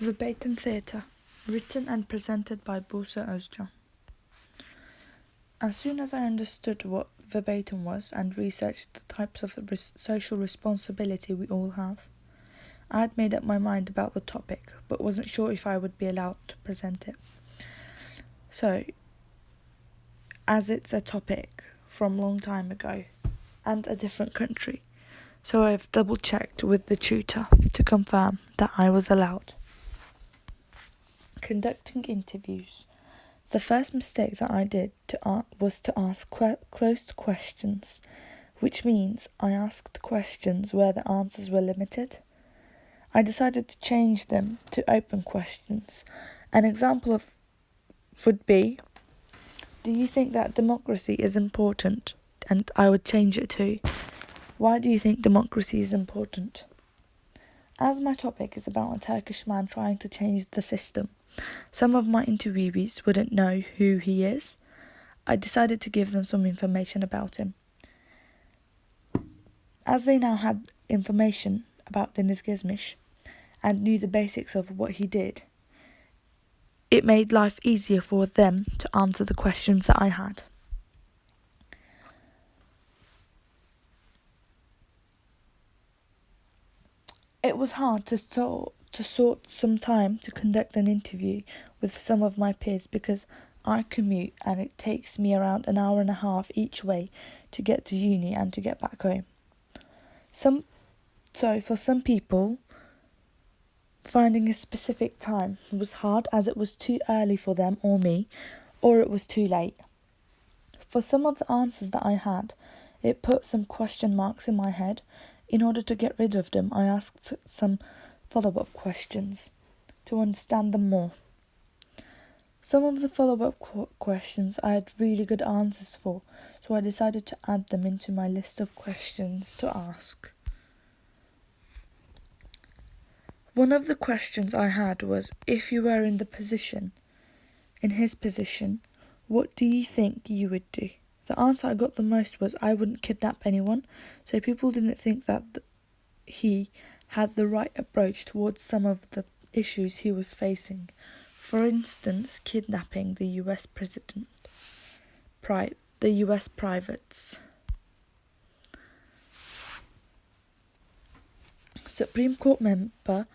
Verbatim Theatre, written and presented by Buse Özcan. As soon as I understood what verbatim was and researched the types of social responsibility we all have, I had made up my mind about the topic, but wasn't sure if I would be allowed to present it. So, as it's a topic from a long time ago and a different country, so I've double-checked with the tutor to confirm that I was allowed. Conducting interviews. The first mistake that I did was to ask closed questions, which means I asked questions where the answers were limited. I decided to change them to open questions. An example would be, do you think that democracy is important? And I would change it to, why do you think democracy is important? As my topic is about a Turkish man trying to change the system, some of my interviewees wouldn't know who he is. I decided to give them some information about him. As they now had information about Deniz Gezmis and knew the basics of what he did, it made life easier for them to answer the questions that I had. It was hard to sort some time to conduct an interview with some of my peers because I commute and it takes me around an hour and a half each way to get to uni and to get back home. So for some people, finding a specific time was hard as it was too early for them or me, or it was too late. For some of the answers that I had, it put some question marks in my head. In order to get rid of them, I asked some follow-up questions to understand them more. Some of the follow-up questions I had really good answers for, so I decided to add them into my list of questions to ask. One of the questions I had was, if you were in his position, what do you think you would do? The answer I got the most was I wouldn't kidnap anyone, so people didn't think that he had the right approach towards some of the issues he was facing. For instance, kidnapping the US president, the US privates. Supreme Court member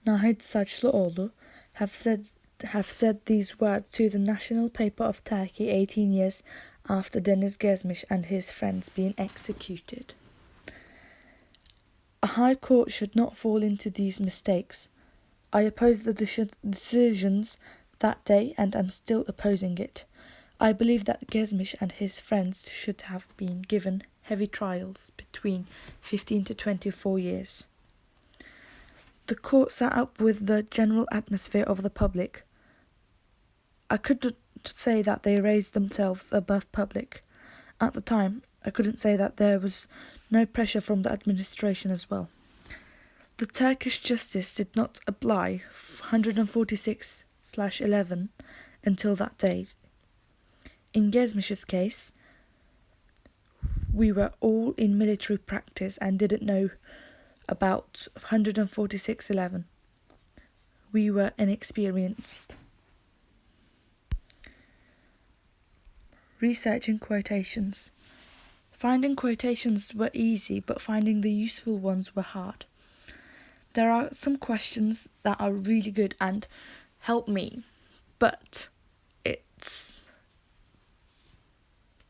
Nahid Saçlıoğlu have said these words to the national paper of Turkey 18 years after Deniz Gezmis and his friends being executed. A high court should not fall into these mistakes. I opposed the decisions that day and am still opposing it. I believe that Gezmis and his friends should have been given heavy trials between 15 to 24 years. The court sat up with the general atmosphere of the public. I couldn't say that they raised themselves above public. At the time, I couldn't say that there was no pressure from the administration as well. The Turkish justice did not apply 146/11 until that date. In Gezmis's case, we were all in military practice and didn't know about 146/11. We were inexperienced. Researching quotations. Finding quotations were easy, but finding the useful ones were hard. There are some questions that are really good and help me, but it's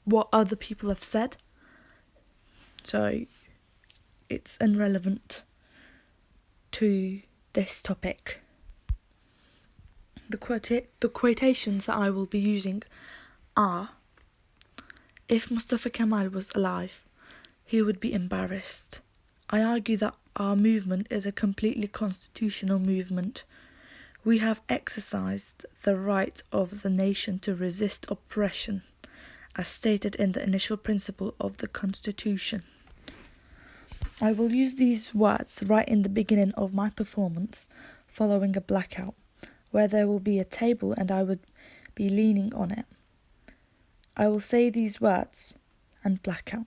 what other people have said, so it's irrelevant to this topic. The quotations that I will be using are, if Mustafa Kemal was alive, he would be embarrassed. I argue that our movement is a completely constitutional movement. We have exercised the right of the nation to resist oppression, as stated in the initial principle of the Constitution. I will use these words right in the beginning of my performance, following a blackout, where there will be a table and I would be leaning on it. I will say these words and blackout.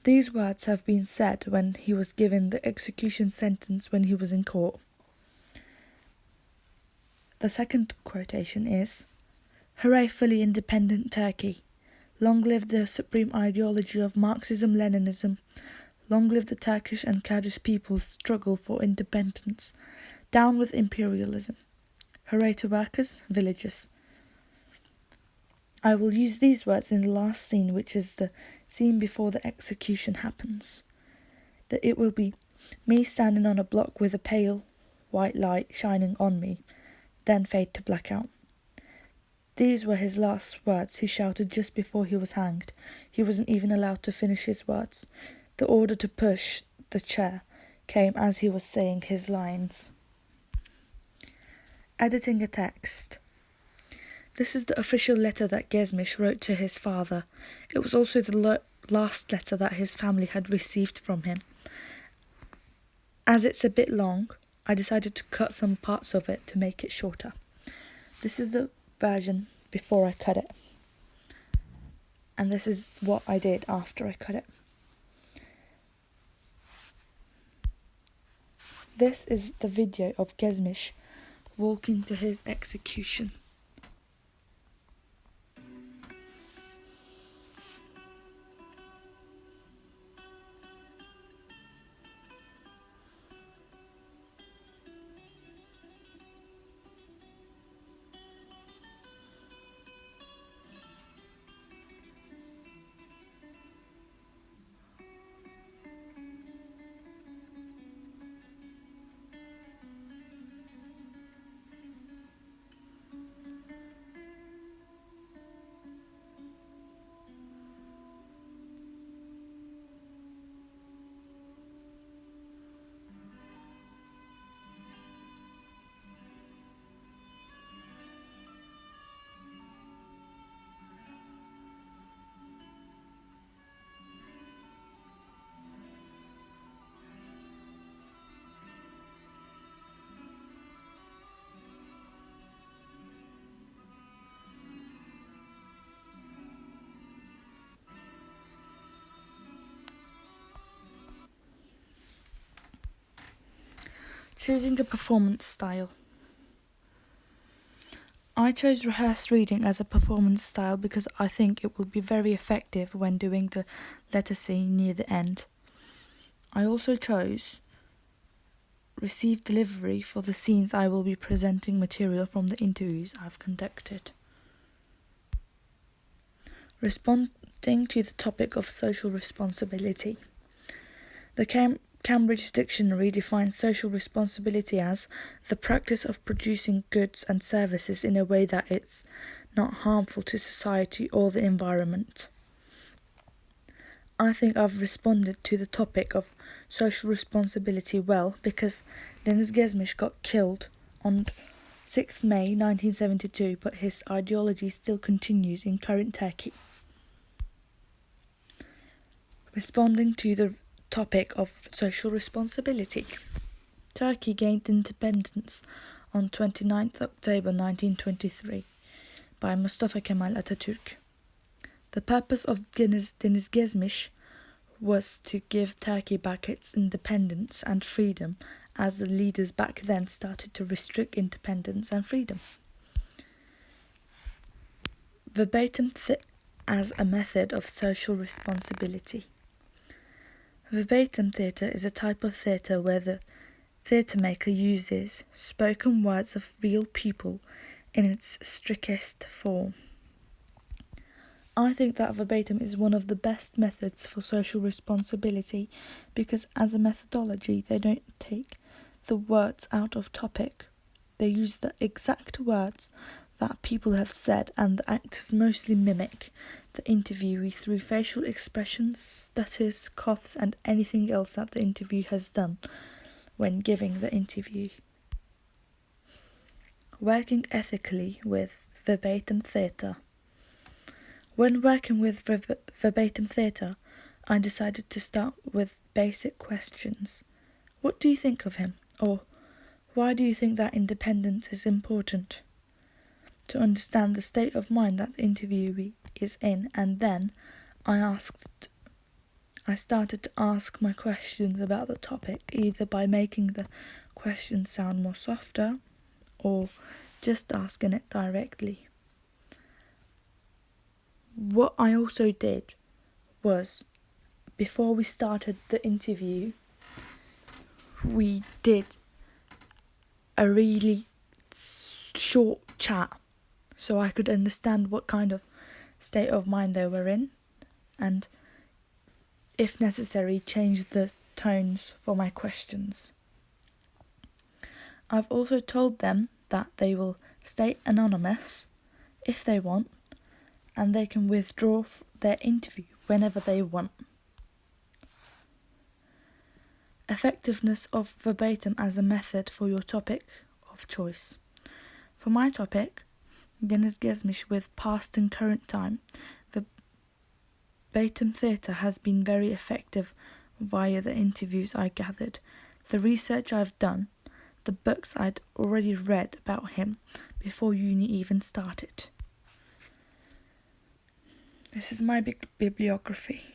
These words have been said when he was given the execution sentence when he was in court. The second quotation is, "Hooray, fully independent Turkey. Long live the supreme ideology of Marxism-Leninism. Long live the Turkish and Kurdish people's struggle for independence. Down with imperialism. Hooray to workers, villagers." I will use these words in the last scene, which is the scene before the execution happens. That it will be me standing on a block with a pale white light shining on me, then fade to blackout. These were his last words he shouted just before he was hanged. He wasn't even allowed to finish his words. The order to push the chair came as he was saying his lines. Editing a text. This is the official letter that Gezmis wrote to his father. It was also the last letter that his family had received from him. As it's a bit long, I decided to cut some parts of it to make it shorter. This is the version before I cut it. And this is what I did after I cut it. This is the video of Gezmis walking to his execution. Choosing a performance style. I chose rehearsed reading as a performance style because I think it will be very effective when doing the letter scene near the end. I also chose received delivery for the scenes I will be presenting material from the interviews I've conducted. Responding to the topic of social responsibility. The Cambridge Dictionary defines social responsibility as the practice of producing goods and services in a way that is not harmful to society or the environment. I think I've responded to the topic of social responsibility well because Deniz Gezmis got killed on 6th May 1972, but his ideology still continues in current Turkey. Responding to the topic of social responsibility. Turkey gained independence on 29th October 1923 by Mustafa Kemal Atatürk. The purpose of Deniz Gezmis was to give Turkey back its independence and freedom, as the leaders back then started to restrict independence and freedom. Verbatim as a method of social responsibility. Verbatim theatre is a type of theatre where the theatre maker uses spoken words of real people in its strictest form. I think that verbatim is one of the best methods for social responsibility because as a methodology they don't take the words out of topic. They use the exact words that people have said, and the actors mostly mimic the interviewee through facial expressions, stutters, coughs, and anything else that the interview has done when giving the interview. Working ethically with verbatim theatre. When working with verbatim theatre, I decided to start with basic questions. What do you think of him? Or why do you think that independence is important? To understand the state of mind that the interviewee is in, and then I started to ask my questions about the topic, either by making the questions sound more softer or just asking it directly. What I also did was, before we started the interview, we did a really short chat so I could understand what kind of state of mind they were in, and if necessary change the tones for my questions. I've also told them that they will stay anonymous if they want, and they can withdraw their interview whenever they want. Effectiveness of verbatim as a method for your topic of choice. For my topic, Deniz Gezmis with past and current time, verbatim theatre has been very effective via the interviews I gathered, the research I've done, the books I'd already read about him before uni even started. This is my bibliography.